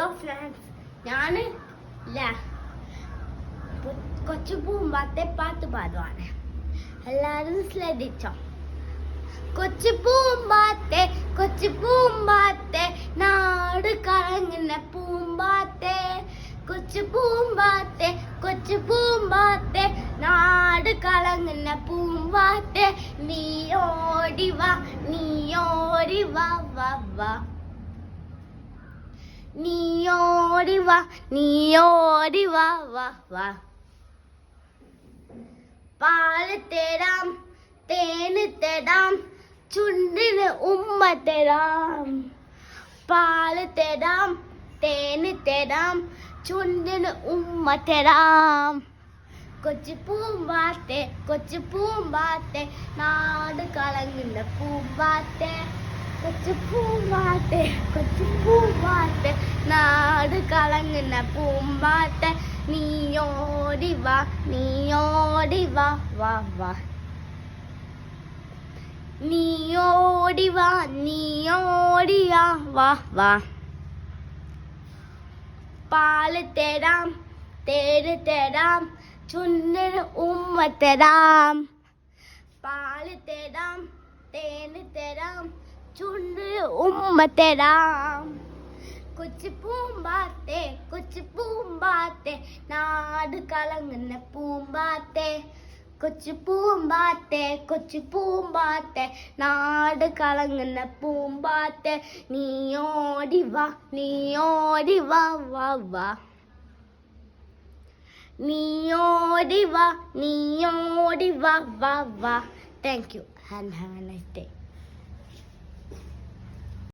Hello friends, ഞാൻ കൊച്ചു പൂമ്പാത്തെ പാട്ട് പാടുവാണ്. എല്ലാവരും ശ്രദ്ധിച്ചോ. കൊച്ചു പൂമ്പാത്തെ നാട് കറങ്ങുന്ന പൂമ്പാത്തെ, കൊച്ചു പൂമ്പാത്തെ നാട് കറങ്ങുന്ന പൂമ്പാത്തെ, നീ ഓടി വാ വാ വാ, നീ ഓടി വാ വാ വാ. പാല് തരാം, തേന് തരാം, ചുണ്ടിന് ഉമ്മ തരാം. പാല് തരാം, തേന് തരാം, ചുണ്ടിന് ഉമ്മ തരാം. കൊച്ചു പൂമ്പാത്തെ നാട് കളങ്ങുന്ന പൂമ്പാത്തെ, കൊച്ചു പൂമ്പാത്തെ നാട് കളങ്ങുന്ന പൂമ്പാത്തെ, നീ ഓടി വാ വാ വാ, നീ ഓടി വാ വാ വാ. പാല് തരാം, തേന് തരാം, ചുണ്ടിന് ഉമ്മ തരാം. പാല് തരാം, തേന് തരാം, ചുണ്ടിന് ഉമ്മ തരാം. കൊച്ചു പൂമ്പാത്തെ നാട് കളങ്ങുന്ന പൂമ്പാത്തെ, കൊച്ചു പൂമ്പാത്തെ നാട് കളങ്ങുന്ന പൂമ്പാത്തെ, നീ ഓടി വാ വാ വാ, നീ ഓടി വാ വാ വാ. Thank you and have a nice day.